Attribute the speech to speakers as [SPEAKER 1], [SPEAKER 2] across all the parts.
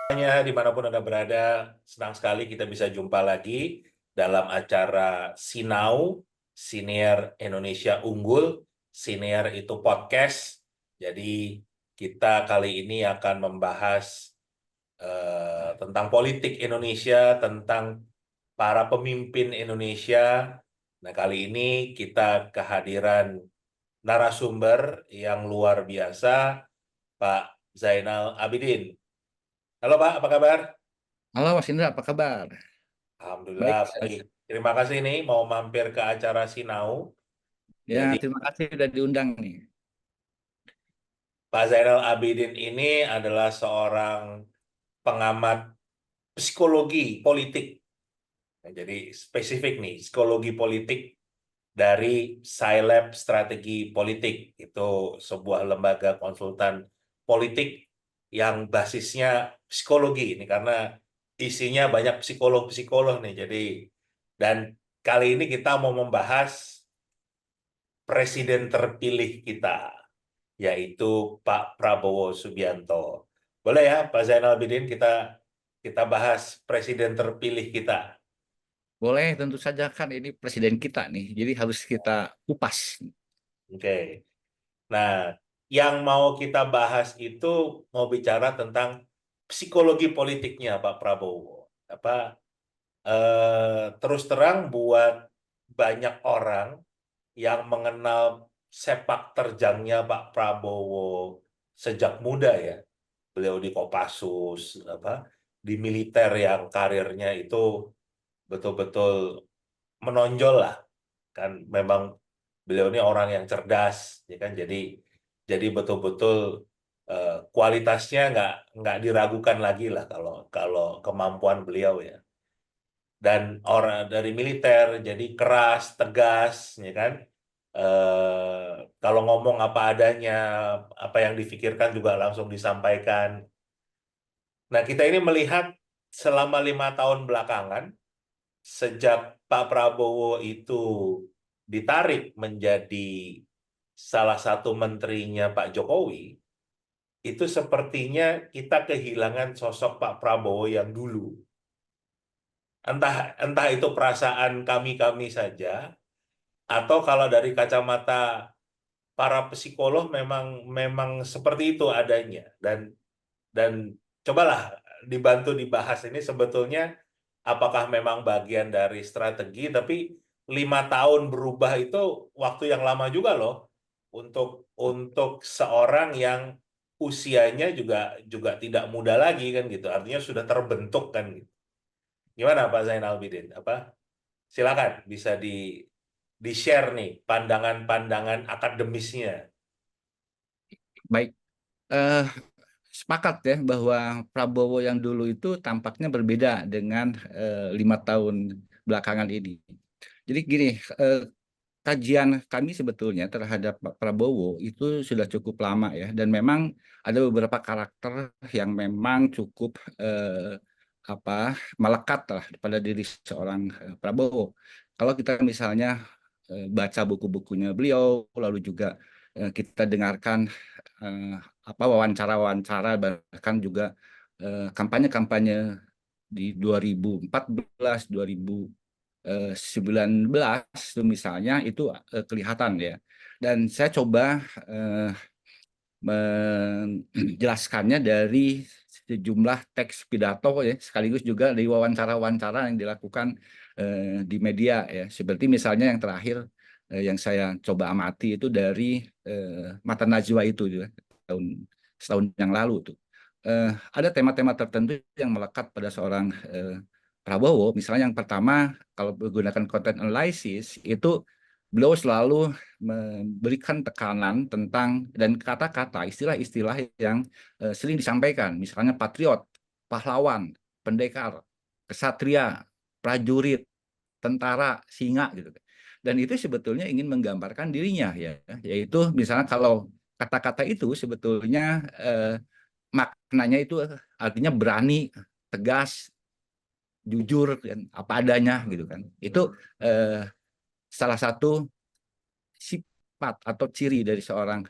[SPEAKER 1] Semuanya dimanapun Anda berada, senang sekali kita bisa jumpa lagi dalam acara Sinau, Siniar Indonesia Unggul. Siniar itu podcast, jadi kita kali ini akan membahas tentang politik Indonesia, tentang para pemimpin Indonesia. Nah, kali ini kita kehadiran narasumber yang luar biasa, Pak Zainal Abidin. Halo Pak, apa kabar?
[SPEAKER 2] Halo Mas Indra, apa kabar?
[SPEAKER 1] Alhamdulillah
[SPEAKER 2] Baik,
[SPEAKER 1] baik. Terima kasih nih mau mampir ke acara Sinau.
[SPEAKER 2] ya
[SPEAKER 1] Jadi
[SPEAKER 2] terima kasih sudah diundang nih.
[SPEAKER 1] Pak Zainal Abidin ini adalah seorang pengamat psikologi politik. Nah, jadi spesifik nih, psikologi politik dari Scilab Strategi Politik. Itu sebuah lembaga konsultan politik yang basisnya psikologi ini karena isinya banyak psikolog-psikolog nih. Jadi dan kali ini kita mau membahas presiden terpilih kita, yaitu Pak Prabowo Subianto. Boleh ya, Pak Zainal Abidin, kita kita bahas presiden terpilih kita.
[SPEAKER 2] Boleh, tentu saja kan ini presiden kita nih, jadi harus kita kupas.
[SPEAKER 1] Oke. Nah, yang mau kita bahas itu mau bicara tentang psikologi politiknya Pak Prabowo. Apa terus terang buat banyak orang yang mengenal sepak terjangnya Pak Prabowo sejak muda ya. Beliau di Kopassus, apa di militer yang karirnya itu betul-betul menonjol lah. Kan memang beliau ini orang yang cerdas, ya kan. Jadi betul-betul kualitasnya nggak diragukan lagi lah kalau kalau kemampuan beliau ya. Dan orang dari militer jadi keras, tegas, ya kan. Kalau ngomong apa adanya, apa yang difikirkan juga langsung disampaikan. Nah, kita ini melihat selama 5 tahun belakangan, sejak Pak Prabowo itu ditarik menjadi salah satu menterinya Pak Jokowi, itu sepertinya kita kehilangan sosok Pak Prabowo yang dulu. Entah entah itu perasaan kami-kami saja, atau kalau dari kacamata para psikolog memang memang seperti itu adanya. Dan cobalah dibantu dibahas ini sebetulnya apakah memang bagian dari strategi, tapi 5 tahun berubah itu waktu yang lama juga loh untuk seorang yang usianya juga juga tidak muda lagi kan gitu. Artinya sudah terbentuk kan gitu. Gimana Pak Zainal Bidin? Apa? Silakan bisa di share nih pandangan-pandangan akademisnya.
[SPEAKER 2] Baik, eh, sepakat ya bahwa Prabowo yang dulu itu tampaknya berbeda dengan 5 tahun belakangan ini. Jadi gini, eh, kajian kami sebetulnya terhadap Pak Prabowo itu sudah cukup lama ya, dan memang ada beberapa karakter yang memang cukup apa melekat lah pada diri seorang Prabowo. Kalau kita misalnya baca buku-bukunya beliau, lalu juga kita dengarkan eh, apa wawancara-wawancara, bahkan juga kampanye-kampanye di 2014, 2019 itu misalnya itu kelihatan ya. Dan saya coba eh, menjelaskannya dari sejumlah teks pidato ya, sekaligus juga dari wawancara-wawancara yang dilakukan di media ya. Seperti misalnya yang terakhir yang saya coba amati itu dari Mata Najwa itu ya, tahun setahun yang lalu tuh. Ada tema-tema tertentu yang melekat pada seorang Prabowo. Misalnya yang pertama, kalau menggunakan content analysis itu beliau selalu memberikan tekanan tentang dan kata-kata, istilah-istilah yang sering disampaikan, misalnya patriot, pahlawan, pendekar, kesatria, prajurit, tentara, singa gitu. Dan itu sebetulnya ingin menggambarkan dirinya ya, yaitu misalnya kalau kata-kata itu sebetulnya maknanya itu artinya berani, tegas, jujur dan apa adanya gitu kan. Itu eh, salah satu sifat atau ciri dari seorang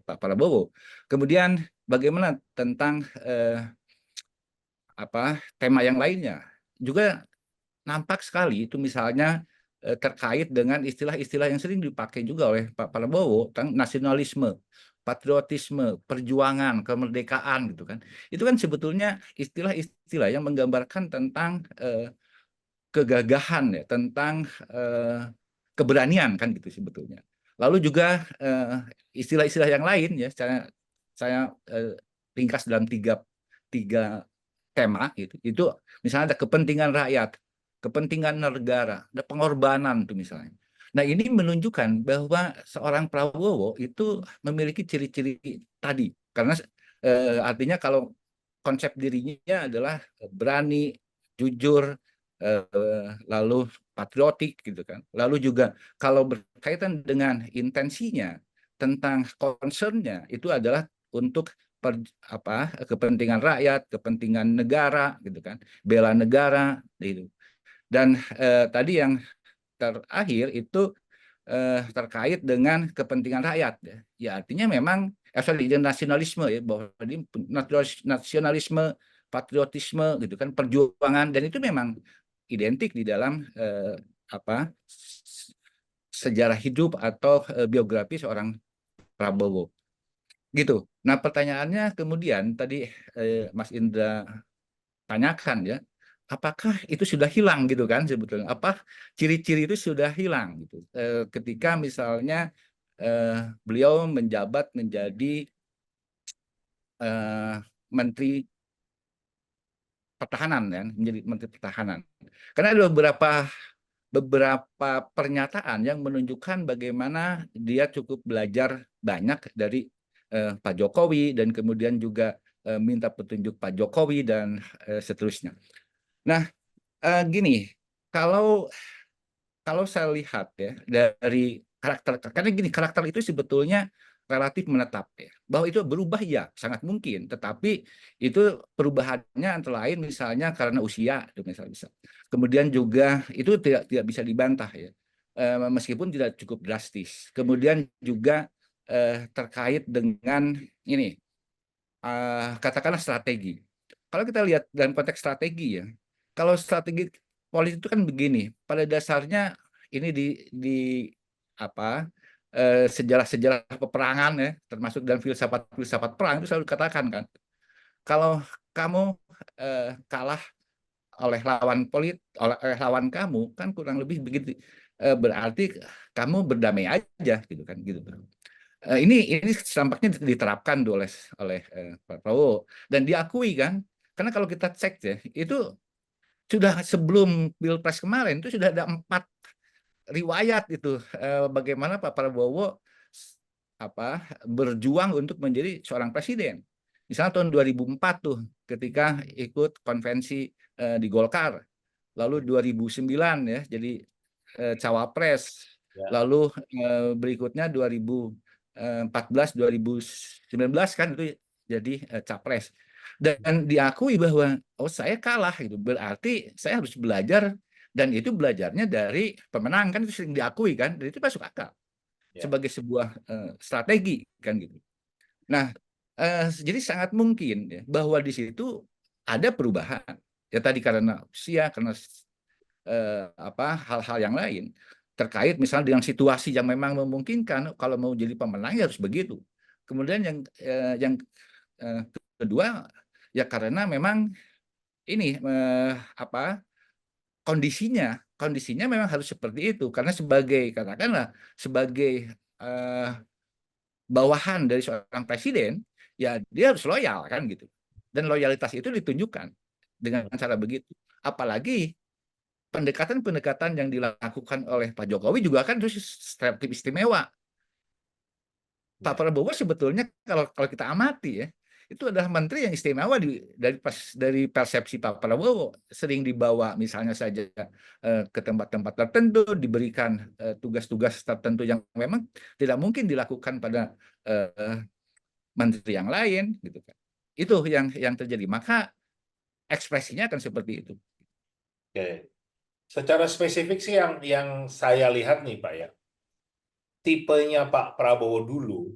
[SPEAKER 2] Pak Prabowo. Kemudian bagaimana tentang tema yang lainnya juga nampak sekali itu, misalnya terkait dengan istilah-istilah yang sering dipakai juga oleh Pak Prabowo tentang nasionalisme, patriotisme, perjuangan, kemerdekaan gitu kan. Itu kan sebetulnya istilah-istilah yang menggambarkan tentang kegagahan ya, tentang keberanian kan gitu sebetulnya. Lalu juga istilah-istilah yang lain ya, saya ringkas dalam tiga tema gitu. Itu misalnya ada kepentingan rakyat, kepentingan negara, ada pengorbanan tuh misalnya. Nah, ini menunjukkan bahwa seorang Prabowo itu memiliki ciri-ciri tadi. Karena artinya kalau konsep dirinya adalah berani, jujur, lalu patriotik gitu kan. Lalu juga kalau berkaitan dengan intensinya tentang concernnya itu adalah untuk kepentingan rakyat, kepentingan negara gitu kan, bela negara gitu. Dan tadi yang terakhir itu terkait dengan kepentingan rakyat ya. Ya artinya memang nasionalisme ya, bahwa ini nasionalisme, patriotisme gitu kan, perjuangan, dan itu memang identik di dalam apa sejarah hidup atau biografi seorang Prabowo gitu. Nah, pertanyaannya kemudian tadi Mas Indra tanyakan ya, apakah itu sudah hilang gitu kan sebetulnya? Apa ciri-ciri itu sudah hilang gitu? Ketika misalnya beliau menjabat menjadi Menteri Pertahanan ya, menjadi Menteri Pertahanan. Karena ada beberapa pernyataan yang menunjukkan bagaimana dia cukup belajar banyak dari Pak Jokowi, dan kemudian juga minta petunjuk Pak Jokowi dan seterusnya. Nah, gini, kalau kalau saya lihat ya dari karakter, karena gini, karakter itu sebetulnya relatif menetap ya. Bahwa itu berubah ya sangat mungkin, tetapi itu perubahannya antara lain misalnya karena usia, misalnya bisa. Kemudian juga itu tidak bisa dibantah ya. Meskipun tidak cukup drastis. Kemudian juga terkait dengan ini, katakanlah strategi. Kalau kita lihat dalam konteks strategi ya, kalau strategi politik itu kan begini, pada dasarnya ini di apa sejarah-sejarah peperangan ya, termasuk dalam filsafat perang itu selalu dikatakan kan, kalau kamu kalah oleh lawan kamu kan kurang lebih begitu, berarti kamu berdamai aja gitu kan gitu. Ini tampaknya diterapkan oleh Pak Prabowo dan diakui kan, karena kalau kita cek ya itu sudah sebelum Pilpres kemarin itu sudah ada 4 riwayat itu bagaimana Pak Prabowo berjuang untuk menjadi seorang presiden. Misalnya tahun 2004 tuh ketika ikut konvensi di Golkar, lalu 2009 ya jadi cawapres,
[SPEAKER 1] Ya.
[SPEAKER 2] lalu berikutnya 2014 2019 kan itu jadi capres, dan diakui bahwa oh saya kalah gitu, berarti saya harus belajar, dan itu belajarnya dari pemenang kan, itu sering diakui kan, dan itu masuk akal
[SPEAKER 1] Ya.
[SPEAKER 2] sebagai sebuah strategi kan gitu. Nah, jadi sangat mungkin ya, bahwa di situ ada perubahan ya, tadi karena usia, karena hal-hal yang lain terkait misalnya dengan situasi yang memang memungkinkan kalau mau jadi pemenang ya harus begitu. Kemudian yang kedua ya karena memang ini kondisinya memang harus seperti itu, karena katakanlah sebagai bawahan dari seorang presiden ya dia harus loyal kan gitu, dan loyalitas itu ditunjukkan dengan cara begitu. Apalagi pendekatan-pendekatan yang dilakukan oleh Pak Jokowi juga kan itu relatif istimewa. Pak
[SPEAKER 1] Ya.
[SPEAKER 2] Prabowo sebetulnya kalau kita amati ya, itu adalah menteri yang istimewa dari persepsi Pak Prabowo, sering dibawa misalnya saja ke tempat-tempat tertentu, diberikan tugas-tugas tertentu yang memang tidak mungkin dilakukan pada menteri yang lain gitu kan. Itu yang terjadi. Maka ekspresinya akan seperti itu.
[SPEAKER 1] Oke. Secara spesifik sih yang saya lihat nih Pak ya, tipenya Pak Prabowo dulu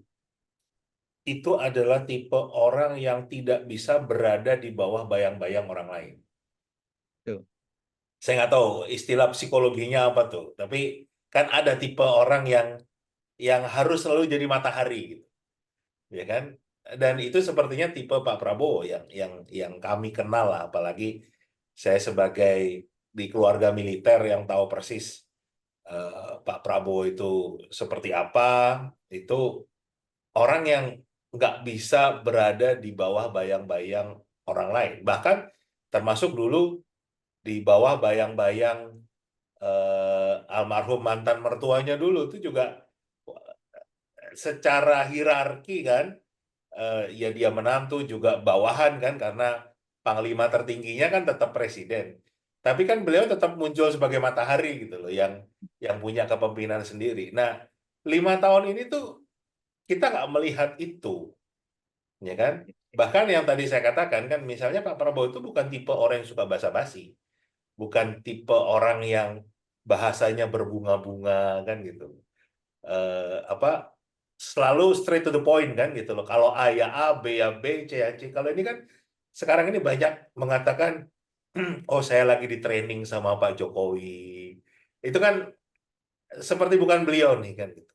[SPEAKER 1] itu adalah tipe orang yang tidak bisa berada di bawah bayang-bayang orang lain.
[SPEAKER 2] Tuh.
[SPEAKER 1] Saya nggak tahu istilah psikologinya apa tuh, tapi kan ada tipe orang yang harus selalu jadi matahari gitu, ya kan? Dan itu sepertinya tipe Pak Prabowo yang kami kenal lah, apalagi saya sebagai di keluarga militer yang tahu persis Pak Prabowo itu seperti apa, itu orang yang nggak bisa berada di bawah bayang-bayang orang lain. Bahkan termasuk dulu di bawah bayang-bayang almarhum mantan mertuanya dulu itu juga secara hierarki kan, ya dia menantu juga bawahan kan, karena panglima tertingginya kan tetap presiden. Tapi kan beliau tetap muncul sebagai matahari gitu loh, yang punya kepemimpinan sendiri. Nah, 5 tahun ini tuh kita nggak melihat itu, ya kan? Bahkan yang tadi saya katakan kan, misalnya Pak Prabowo itu bukan tipe orang yang suka basa-basi, bukan tipe orang yang bahasanya berbunga-bunga kan gitu. Apa, selalu straight to the point kan gitu loh. Kalau A ya A, B ya B, C ya C. Kalau ini kan sekarang ini banyak mengatakan, oh saya lagi di training sama Pak Jokowi. Itu kan seperti bukan beliau nih kan gitu.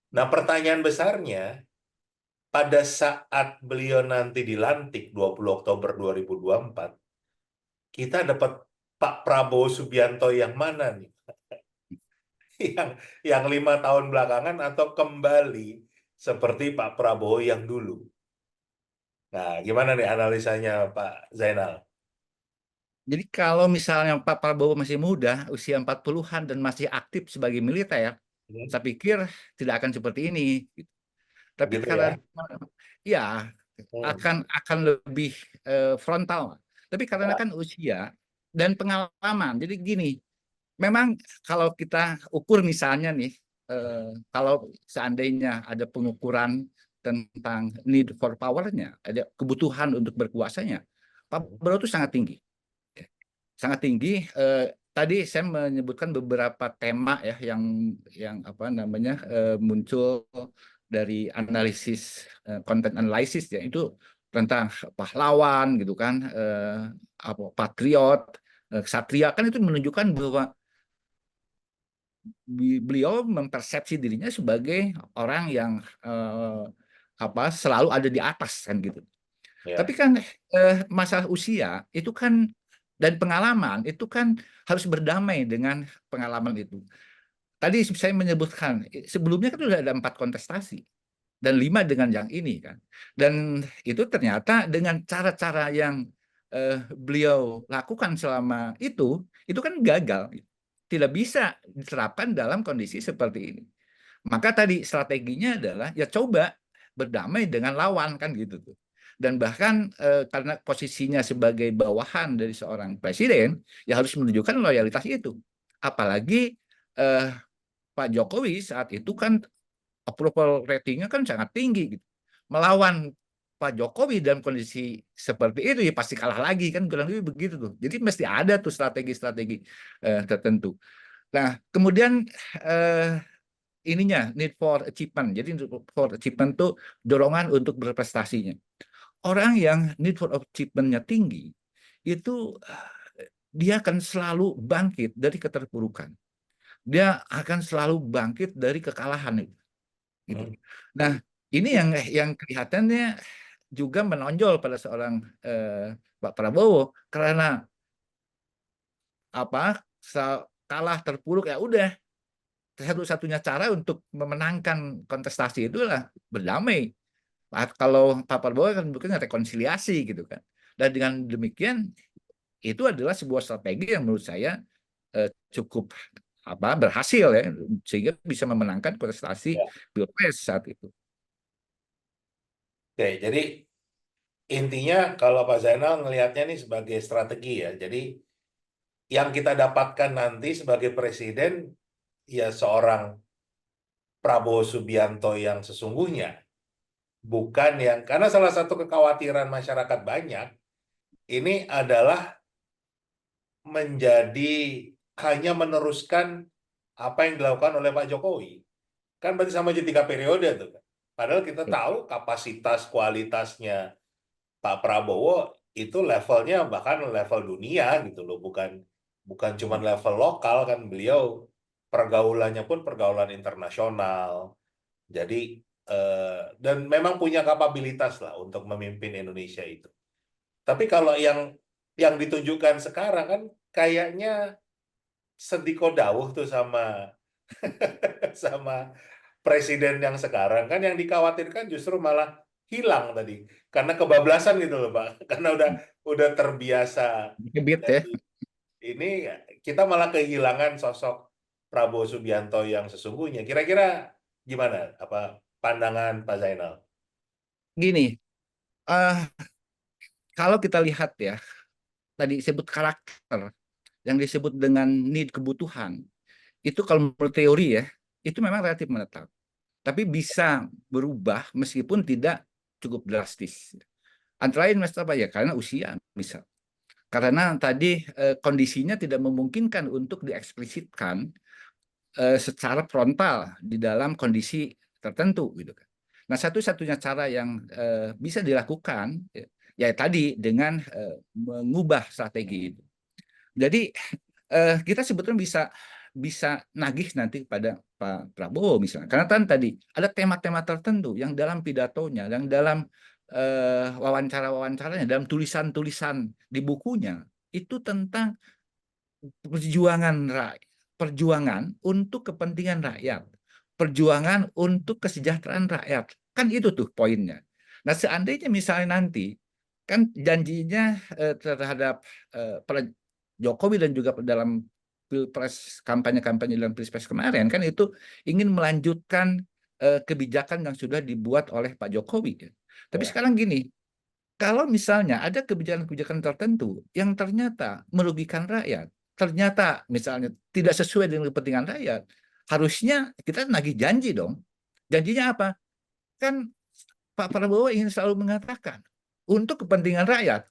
[SPEAKER 1] Nah, pertanyaan besarnya, pada saat beliau nanti dilantik 20 Oktober 2024, kita dapat Pak Prabowo Subianto yang mana nih? Yang 5 tahun belakangan atau kembali seperti Pak Prabowo yang dulu? Nah, gimana nih analisanya Pak Zainal?
[SPEAKER 2] Jadi kalau misalnya Pak Prabowo masih muda, usia 40-an dan masih aktif sebagai militer,
[SPEAKER 1] Hmm,
[SPEAKER 2] saya pikir tidak akan seperti ini. Tapi
[SPEAKER 1] begitu ya?
[SPEAKER 2] karena ya
[SPEAKER 1] Hmm.
[SPEAKER 2] akan lebih frontal. Tapi karena
[SPEAKER 1] Ya.
[SPEAKER 2] kan usia dan pengalaman. Jadi gini, memang kalau kita ukur misalnya nih, kalau seandainya ada pengukuran tentang need for power-nya, ada kebutuhan untuk berkuasanya, Pak Prabowo itu sangat tinggi. Sangat tinggi. Tadi saya menyebutkan beberapa tema ya yang apa namanya muncul dari analisis content analysis ya itu tentang pahlawan gitu kan, apa patriot, ksatria kan itu menunjukkan bahwa beliau mempersepsi dirinya sebagai orang yang eh, apa selalu ada di atas kan gitu. Tapi
[SPEAKER 1] Ya.
[SPEAKER 2] kan masalah usia itu kan dan pengalaman itu kan harus berdamai dengan pengalaman itu. Tadi saya menyebutkan sebelumnya kan sudah ada 4 kontestasi dan 5 dengan yang ini kan. Dan itu ternyata dengan cara-cara yang beliau lakukan selama itu kan gagal. Tidak bisa diterapkan dalam kondisi seperti ini. Maka tadi strateginya adalah ya coba berdamai dengan lawan kan gitu tuh. Dan bahkan karena posisinya sebagai bawahan dari seorang presiden, ya harus menunjukkan loyalitas itu. Apalagi eh, Pak Jokowi saat itu kan approval ratingnya kan sangat tinggi gitu. Melawan Pak Jokowi dalam kondisi seperti itu ya pasti kalah lagi kan kurang lebih begitu tuh. Jadi mesti ada tuh strategi-strategi tertentu. Nah, kemudian eh, ininya need for achievement. Jadi need for achievement itu dorongan untuk berprestasinya. Orang yang need for achievement-nya tinggi itu dia akan selalu bangkit dari keterpurukan. Dia akan selalu bangkit dari kekalahan itu. Gitu.
[SPEAKER 1] Hmm.
[SPEAKER 2] Nah, ini yang kelihatannya juga menonjol pada seorang Pak Prabowo karena apa kalah terpuruk ya udah satu-satunya cara untuk memenangkan kontestasi itulah berdamai. Kalau Pak Prabowo kan bukan rekonsiliasi gitu kan. Dan dengan demikian itu adalah sebuah strategi yang menurut saya cukup berhasil ya sehingga bisa memenangkan kontestasi
[SPEAKER 1] Ya.
[SPEAKER 2] Pilpres saat itu.
[SPEAKER 1] Oke, jadi intinya kalau Pak Zainal ngelihatnya nih sebagai strategi ya. Jadi yang kita dapatkan nanti sebagai presiden ya seorang Prabowo Subianto yang sesungguhnya, bukan yang, karena salah satu kekhawatiran masyarakat banyak ini adalah menjadi hanya meneruskan apa yang dilakukan oleh Pak Jokowi. Kan berarti sama aja 3 periode tuh kan. Padahal kita tahu kapasitas kualitasnya Pak Prabowo itu levelnya bahkan level dunia gitu loh, bukan bukan cuma level lokal kan. Beliau pergaulannya pun pergaulan internasional. Jadi dan memang punya kapabilitas lah untuk memimpin Indonesia itu. Tapi kalau yang ditunjukkan sekarang kan kayaknya sediko dawuh tuh sama sama presiden yang sekarang kan, yang dikhawatirkan justru malah hilang tadi karena kebablasan gitu loh Pak. Karena udah terbiasa
[SPEAKER 2] Gebit ya.
[SPEAKER 1] jadi ini, kita malah kehilangan sosok Prabowo Subianto yang sesungguhnya. Kira-kira gimana apa pandangan Pak Zainal?
[SPEAKER 2] Gini, eh kalau kita lihat ya, tadi disebut karakter, yang disebut dengan need, kebutuhan, itu kalau menurut teori ya, itu memang relatif menetap. Tapi bisa berubah meskipun tidak cukup drastis. Antara lain mas apa ya? Karena usia misal. Karena tadi kondisinya tidak memungkinkan untuk dieksplisitkan secara frontal di dalam kondisi tertentu gitu kan. Nah, satu-satunya cara yang bisa dilakukan ya tadi dengan mengubah strategi itu. Jadi kita sebetulnya bisa bisa nagih nanti pada Pak Prabowo misalnya. Karena kan tadi ada tema-tema tertentu yang dalam pidatonya, yang dalam wawancara-wawancaranya, dalam tulisan-tulisan di bukunya itu tentang perjuangan rakyat, perjuangan untuk kepentingan rakyat, perjuangan untuk kesejahteraan rakyat. Kan itu tuh poinnya. Nah, seandainya misalnya nanti kan janjinya terhadap Jokowi dan juga dalam pilpres, kampanye-kampanye dalam pilpres kemarin kan itu ingin melanjutkan kebijakan yang sudah dibuat oleh Pak Jokowi ya. Tapi
[SPEAKER 1] Ya,
[SPEAKER 2] sekarang gini, kalau misalnya ada kebijakan-kebijakan tertentu yang ternyata merugikan rakyat, ternyata misalnya tidak sesuai dengan kepentingan rakyat, harusnya kita nagih janji dong. Janjinya apa? Kan Pak Prabowo ingin selalu mengatakan untuk kepentingan rakyat,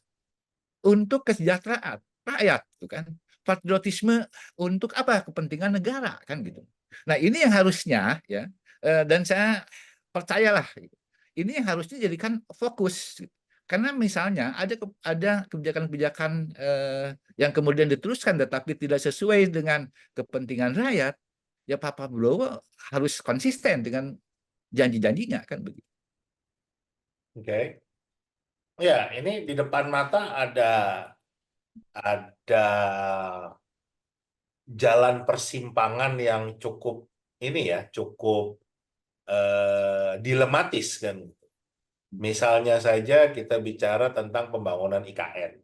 [SPEAKER 2] untuk kesejahteraan rakyat, gitu kan? Patriotisme untuk apa? Kepentingan negara, kan gitu. Nah, ini yang harusnya ya, dan saya percayalah, ini yang harusnya jadikan fokus. Karena misalnya ada kebijakan-kebijakan yang kemudian diteruskan tetapi tidak sesuai dengan kepentingan rakyat, ya Pak Prabowo harus konsisten dengan janji-janjinya kan begitu.
[SPEAKER 1] oke. Ya, ini di depan mata ada jalan persimpangan yang cukup ini ya, cukup dilematis kan. Misalnya saja kita bicara tentang pembangunan IKN,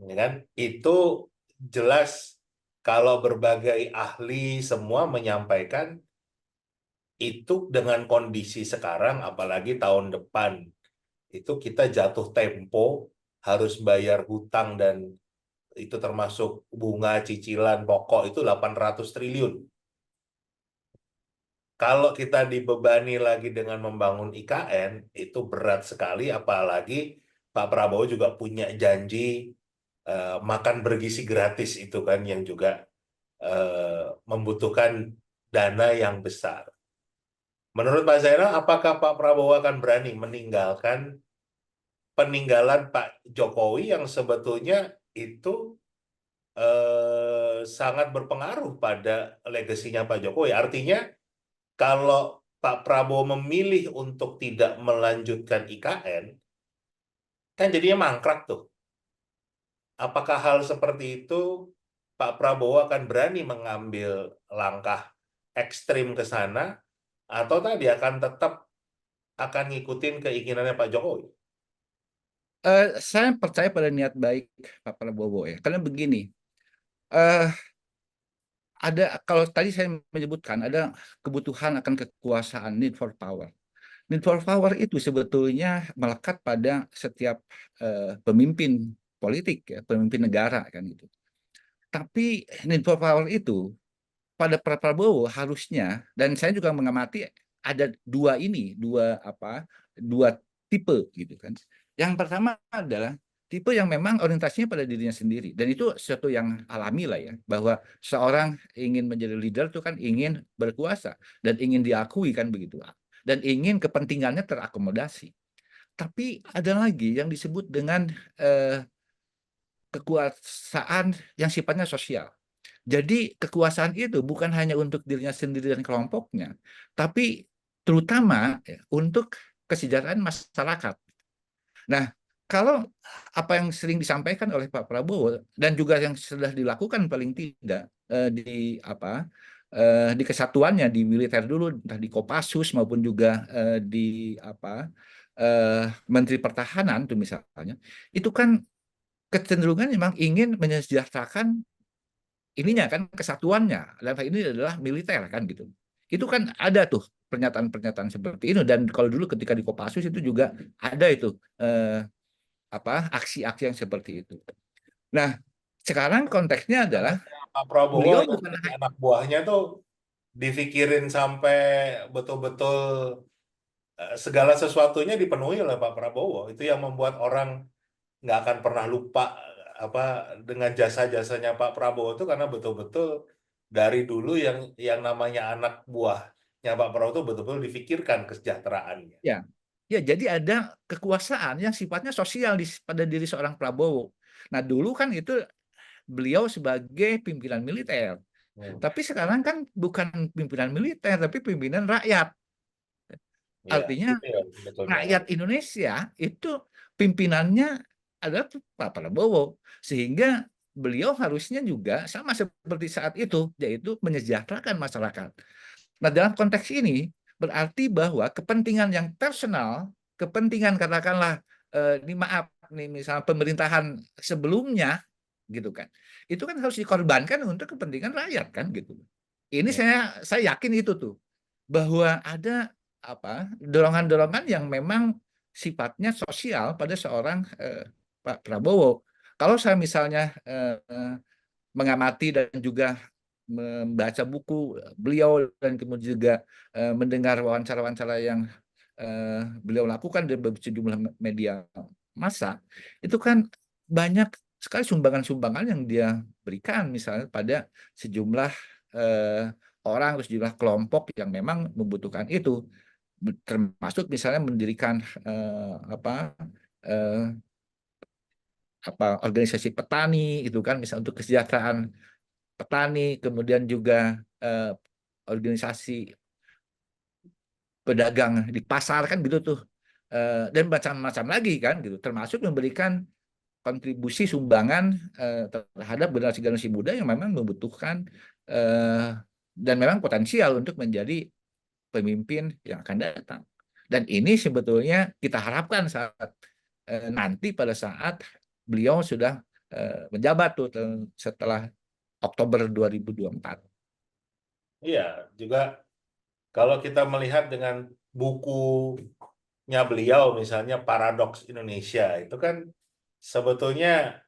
[SPEAKER 1] ya kan? Itu jelas kalau berbagai ahli semua menyampaikan itu dengan kondisi sekarang, apalagi tahun depan, itu kita jatuh tempo harus bayar hutang dan itu termasuk bunga cicilan pokok itu 800 triliun. Kalau kita dibebani lagi dengan membangun IKN, itu berat sekali, apalagi Pak Prabowo juga punya janji makan bergizi gratis itu kan, yang juga membutuhkan dana yang besar. Menurut Pak Zainal, apakah Pak Prabowo akan berani meninggalkan peninggalan Pak Jokowi yang sebetulnya itu sangat berpengaruh pada legasinya Pak Jokowi? Artinya, kalau Pak Prabowo memilih untuk tidak melanjutkan IKN, kan jadinya mangkrak tuh. Apakah hal seperti itu Pak Prabowo akan berani mengambil langkah ekstrim ke sana, atau tadi akan tetap akan ngikutin keinginannya Pak Jokowi?
[SPEAKER 2] Saya percaya pada niat baik Pak Prabowo ya, karena begini, eh, ada kalau tadi saya menyebutkan ada kebutuhan akan kekuasaan, need for power. Need for power itu sebetulnya melekat pada setiap pemimpin politik ya, pemimpin negara kan gitu. Tapi need for power itu pada Pak Prabowo harusnya, dan saya juga mengamati ada dua tipe gitu kan. Yang pertama adalah tipe yang memang orientasinya pada dirinya sendiri, dan itu sesuatu yang alami lah ya, bahwa seorang ingin menjadi leader itu kan ingin berkuasa dan ingin diakui kan begitu. dan ingin kepentingannya terakomodasi. Tapi ada lagi yang disebut dengan kekuasaan yang sifatnya sosial. Jadi kekuasaan itu bukan hanya untuk dirinya sendiri dan kelompoknya, tapi terutama untuk kesejahteraan masyarakat. Nah, kalau apa yang sering disampaikan oleh Pak Prabowo dan juga yang sudah dilakukan paling tidak di kesatuannya di militer dulu, entah di Kopassus maupun juga di Menteri Pertahanan itu misalnya, itu kan kecenderungan memang ingin menyejahterakan ininya kan kesatuannya. Dalam hal ini adalah militer kan gitu. Itu kan ada tuh pernyataan-pernyataan seperti itu, dan kalau dulu ketika di Kopassus itu juga ada itu aksi-aksi yang seperti itu. Nah, sekarang konteksnya adalah
[SPEAKER 1] Pak Prabowo
[SPEAKER 2] beliau
[SPEAKER 1] yang
[SPEAKER 2] bukan
[SPEAKER 1] jadi anak buahnya tuh dipikirin sampai betul-betul segala sesuatunya dipenuhi oleh Pak Prabowo. Itu yang membuat orang nggak akan pernah lupa apa dengan jasa-jasanya Pak Prabowo itu, karena betul-betul dari dulu yang namanya anak buahnya Pak Prabowo itu betul-betul difikirkan kesejahteraannya.
[SPEAKER 2] ya, ya jadi ada kekuasaan yang sifatnya sosial pada diri seorang Prabowo. Nah, dulu kan itu beliau sebagai pimpinan militer.
[SPEAKER 1] Hmm.
[SPEAKER 2] Tapi sekarang kan bukan pimpinan militer, tapi pimpinan rakyat.
[SPEAKER 1] Ya,
[SPEAKER 2] Artinya
[SPEAKER 1] itu ya betulnya.
[SPEAKER 2] rakyat Indonesia itu pimpinannya adalah Pak Prabowo, sehingga beliau harusnya juga sama seperti saat itu, yaitu menyejahterakan masyarakat. Nah, dalam konteks ini berarti bahwa kepentingan yang personal, kepentingan katakanlah ini maaf nih misalnya pemerintahan sebelumnya gitu kan, itu kan harus dikorbankan untuk kepentingan rakyat kan gitu. Ini
[SPEAKER 1] Hmm.
[SPEAKER 2] saya yakin itu tuh bahwa ada dorongan-dorongan yang memang sifatnya sosial pada seorang Pak Prabowo. Kalau saya misalnya mengamati dan juga membaca buku beliau dan kemudian juga mendengar wawancara-wawancara yang beliau lakukan di sejumlah media massa, itu kan banyak sekali sumbangan-sumbangan yang dia berikan misalnya pada sejumlah orang atau sejumlah kelompok yang memang membutuhkan itu, termasuk misalnya mendirikan eh, apa eh, organisasi petani itu kan misalnya untuk kesejahteraan petani, kemudian juga organisasi pedagang di pasar kan gitu tuh. Dan macam-macam lagi kan gitu, termasuk memberikan kontribusi sumbangan terhadap generasi-generasi muda yang memang membutuhkan dan memang potensial untuk menjadi pemimpin yang akan datang. Dan ini sebetulnya kita harapkan saat nanti pada saat beliau sudah menjabat tuh setelah Oktober 2024.
[SPEAKER 1] Iya, juga kalau kita melihat dengan bukunya beliau, misalnya Paradoks Indonesia, itu kan sebetulnya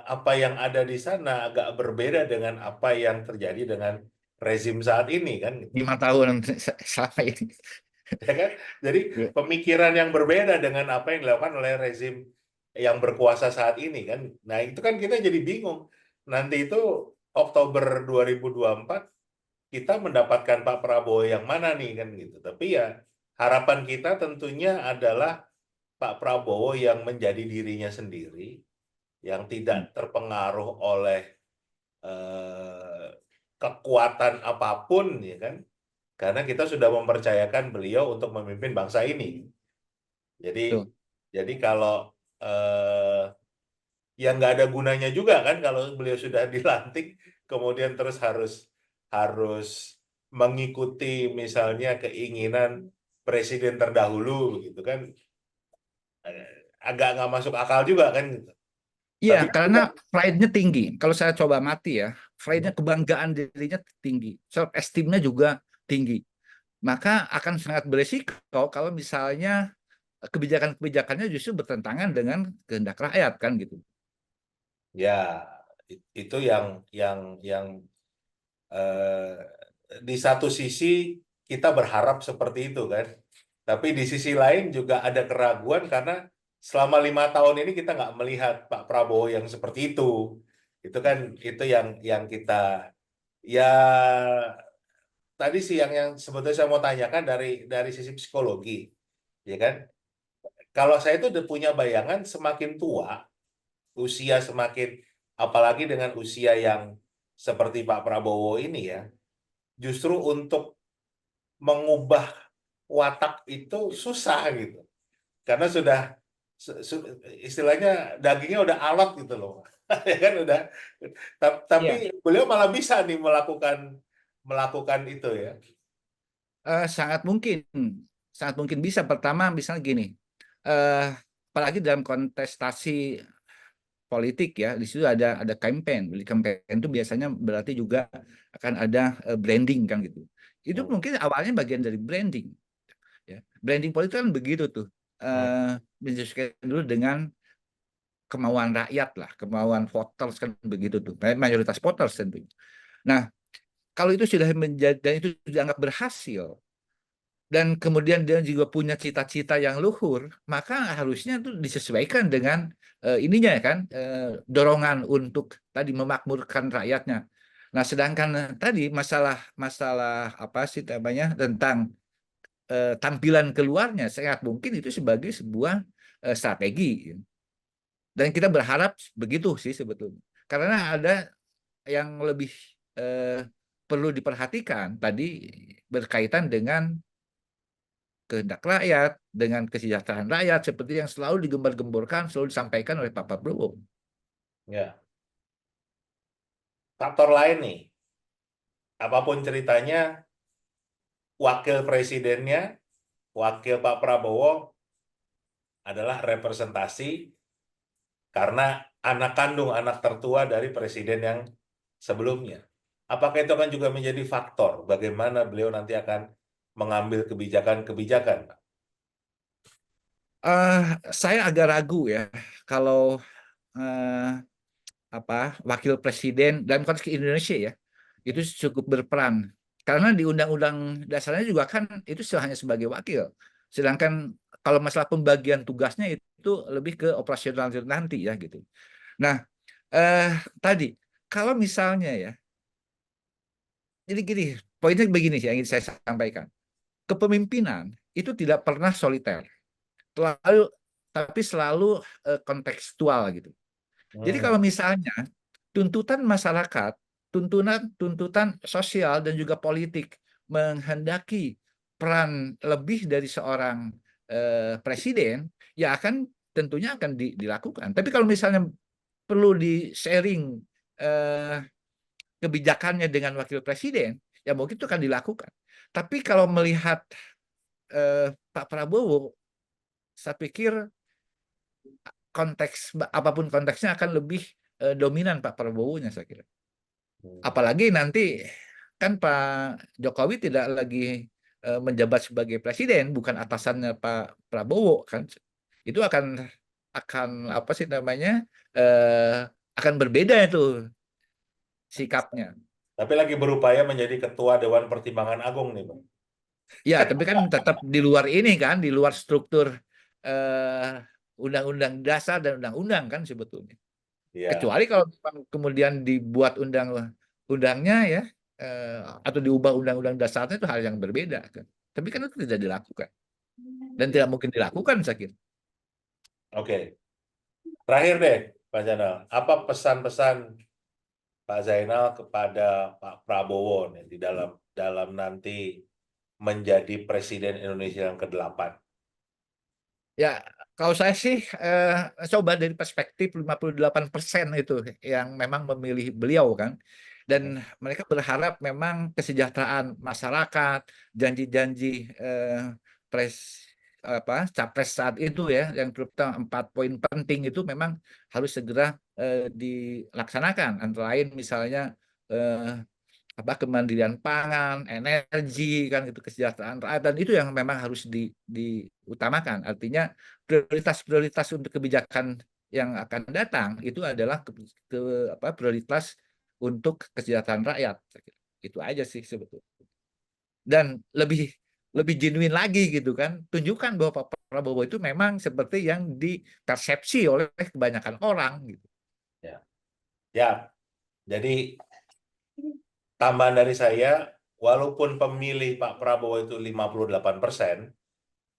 [SPEAKER 1] apa yang ada di sana agak berbeda dengan apa yang terjadi dengan rezim saat ini kan,
[SPEAKER 2] 5 tahun selama ini.
[SPEAKER 1] ya kan? Jadi pemikiran yang berbeda dengan apa yang dilakukan oleh rezim yang berkuasa saat ini kan. Nah itu kan kita jadi bingung. Nanti itu Oktober 2024 kita mendapatkan Pak Prabowo yang mana nih kan gitu. Tapi ya harapan kita tentunya adalah Pak Prabowo yang menjadi dirinya sendiri, yang tidak terpengaruh oleh eh, kekuatan apapun ya kan. Karena kita sudah mempercayakan beliau untuk memimpin bangsa ini. Jadi
[SPEAKER 2] Tuh.
[SPEAKER 1] jadi kalau eh, yang nggak ada gunanya juga kan kalau beliau sudah dilantik kemudian terus harus harus mengikuti misalnya keinginan presiden terdahulu gitu kan, agak nggak masuk akal juga kan gitu.
[SPEAKER 2] Iya,
[SPEAKER 1] Tapi
[SPEAKER 2] karena
[SPEAKER 1] juga
[SPEAKER 2] pride-nya tinggi. Kalau saya coba mati ya, pride-nya, kebanggaan dirinya tinggi. Self esteem-nya juga tinggi. Maka akan sangat beresiko kalau misalnya kebijakan-kebijakannya justru bertentangan dengan kehendak rakyat kan gitu.
[SPEAKER 1] ya itu yang eh, di satu sisi kita berharap seperti itu kan, tapi di sisi lain juga ada keraguan karena selama 5 tahun ini kita nggak melihat Pak Prabowo yang seperti itu. Itu kan itu yang kita ya tadi sih yang sebetulnya saya mau tanyakan dari sisi psikologi, ya kan? Kalau saya itu udah punya bayangan semakin tua, usia semakin, apalagi dengan usia yang seperti Pak Prabowo ini ya, justru untuk mengubah watak itu susah gitu. Karena sudah istilahnya dagingnya udah alot gitu loh. Ya kan udah. Tapi
[SPEAKER 2] Iya,
[SPEAKER 1] beliau malah bisa nih melakukan melakukan itu ya.
[SPEAKER 2] sangat mungkin, sangat mungkin bisa. Pertama, misalnya gini, eh, apalagi dalam kontestasi politik ya, di situ ada campaign. Di campaign itu biasanya berarti juga akan ada branding kan gitu. Itu
[SPEAKER 1] Hmm.
[SPEAKER 2] mungkin awalnya bagian dari branding. Ya, branding politik kan begitu tuh.
[SPEAKER 1] Hmm.
[SPEAKER 2] Menyesuaikan dulu dengan kemauan rakyat lah, kemauan voters kan begitu tuh, mayoritas voters tentu. Nah, kalau itu sudah menjadi dan itu dianggap berhasil, dan kemudian dia juga punya cita-cita yang luhur, maka harusnya itu disesuaikan dengan ininya kan, dorongan untuk tadi memakmurkan rakyatnya. Nah, sedangkan tadi masalah masalah apa sih namanya tentang tampilan keluarnya, sangat mungkin itu sebagai sebuah strategi. Dan kita berharap begitu sih sebetulnya. Karena ada yang lebih eh, perlu diperhatikan tadi berkaitan dengan kehendak rakyat, dengan kesejahteraan rakyat seperti yang selalu digembar-gemborkan, selalu disampaikan oleh Pak Prabowo.
[SPEAKER 1] Ya, faktor lain nih, apapun ceritanya, wakil presidennya, wakil Pak Prabowo adalah representasi karena anak kandung, anak tertua dari presiden yang sebelumnya. Apakah itu akan juga menjadi faktor bagaimana beliau nanti akan mengambil kebijakan-kebijakan, Pak?
[SPEAKER 2] Eh, saya agak ragu ya kalau eh, apa wakil presiden dalam konteks Indonesia ya itu cukup berperan karena di undang-undang dasarnya juga kan itu hanya sebagai wakil, sedangkan kalau masalah pembagian tugasnya itu lebih ke operasional nanti ya gitu. Nah, eh, tadi kalau misalnya ya, jadi gini, poinnya begini sih yang ingin saya sampaikan, kepemimpinan itu tidak pernah soliter, selalu tapi selalu kontekstual gitu. Jadi
[SPEAKER 1] Hmm.
[SPEAKER 2] kalau misalnya tuntutan masyarakat, tuntutan sosial dan juga politik menghendaki peran lebih dari seorang presiden, ya akan tentunya akan dilakukan. Tapi kalau misalnya perlu di-sharing eh, kebijakannya dengan wakil presiden, ya mungkin itu akan dilakukan. Tapi kalau melihat Pak Prabowo, saya pikir konteks apapun konteksnya akan lebih dominan Pak Prabowo-nya saya kira.
[SPEAKER 1] Hmm.
[SPEAKER 2] Apalagi nanti kan Pak Jokowi tidak lagi menjabat sebagai presiden, bukan atasannya Pak Prabowo kan. Itu akan apa sih namanya? Akan berbeda itu sikapnya.
[SPEAKER 1] Tapi lagi berupaya menjadi ketua Dewan Pertimbangan Agung nih, Pak.
[SPEAKER 2] Ya, tapi kan tetap di luar ini kan, di luar struktur eh, undang-undang dasar dan undang-undang kan sebetulnya.
[SPEAKER 1] Iya.
[SPEAKER 2] Kecuali kalau memang kemudian dibuat undang-undangnya ya, eh, atau diubah undang-undang dasarnya itu hal yang berbeda kan. Tapi kan itu tidak dilakukan dan tidak mungkin dilakukan saya kira.
[SPEAKER 1] Oke. Terakhir deh, Pak Zainal. Apa pesan-pesan Pak Zainal kepada Pak Prabowo nih di dalam dalam nanti menjadi Presiden Indonesia yang ke-8?
[SPEAKER 2] Ya, kalau saya sih coba dari perspektif 58% itu yang memang memilih beliau kan. Dan mereka berharap memang kesejahteraan masyarakat, janji-janji eh, pres apa capres saat itu ya, yang terutama 4 poin penting itu memang harus segera dilaksanakan. Antara lain misalnya eh, apa kemandirian pangan, energi kan itu kesejahteraan rakyat dan itu yang memang harus diutamakan. Artinya prioritas-prioritas untuk kebijakan yang akan datang itu adalah ke apa prioritas untuk kesejahteraan rakyat. Itu aja sih sebetulnya. Dan lebih lebih genuine lagi gitu kan. Tunjukkan bahwa Pak Prabowo itu memang seperti yang dipersepsi oleh kebanyakan orang gitu.
[SPEAKER 1] Ya. Ya, jadi tambahan dari saya, walaupun pemilih Pak Prabowo itu 58%,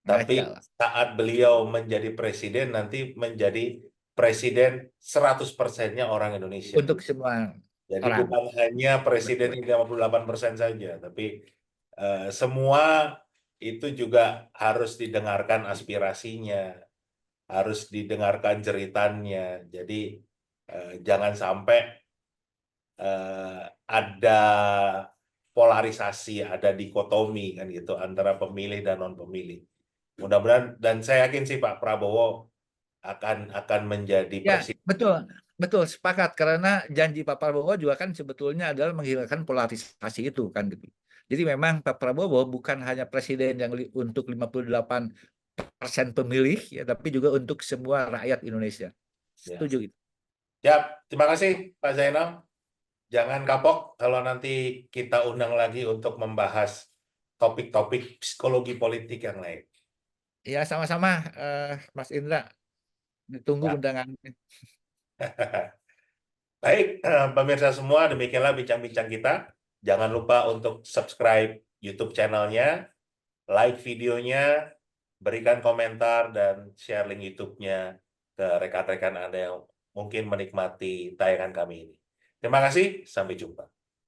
[SPEAKER 2] Ya,
[SPEAKER 1] tapi
[SPEAKER 2] enggak lah.
[SPEAKER 1] saat beliau menjadi presiden nanti menjadi presiden 100%-nya orang Indonesia.
[SPEAKER 2] Untuk semua
[SPEAKER 1] Jadi
[SPEAKER 2] orang.
[SPEAKER 1] bukan hanya presiden
[SPEAKER 2] Betul.
[SPEAKER 1] yang 58% saja, tapi semua itu juga harus didengarkan aspirasinya, harus didengarkan jeritannya. Jadi jangan sampai ada polarisasi, ada dikotomi kan gitu antara pemilih dan non pemilih. Mudah-mudahan dan saya yakin sih Pak Prabowo akan menjadi
[SPEAKER 2] Ya,
[SPEAKER 1] presiden.
[SPEAKER 2] betul. Betul, sepakat. Karena janji Pak Prabowo juga kan sebetulnya adalah menghilangkan polarisasi itu kan gitu. Jadi memang Pak Prabowo bukan hanya presiden yang untuk 58% pemilih, ya, tapi juga untuk semua rakyat Indonesia.
[SPEAKER 1] Ya.
[SPEAKER 2] Setuju itu.
[SPEAKER 1] Ya, terima kasih Pak Zainal. Jangan kapok kalau nanti kita undang lagi untuk membahas topik-topik psikologi politik yang lain.
[SPEAKER 2] Ya, sama-sama, Mas Indra. Ditunggu
[SPEAKER 1] Ya.
[SPEAKER 2] undangannya.
[SPEAKER 1] Baik, pemirsa semua, demikianlah bincang-bincang kita. Jangan lupa untuk subscribe YouTube channelnya, like videonya, berikan komentar, dan share link YouTube-nya ke rekan-rekan Anda yang mungkin menikmati tayangan kami ini. Terima kasih, sampai jumpa.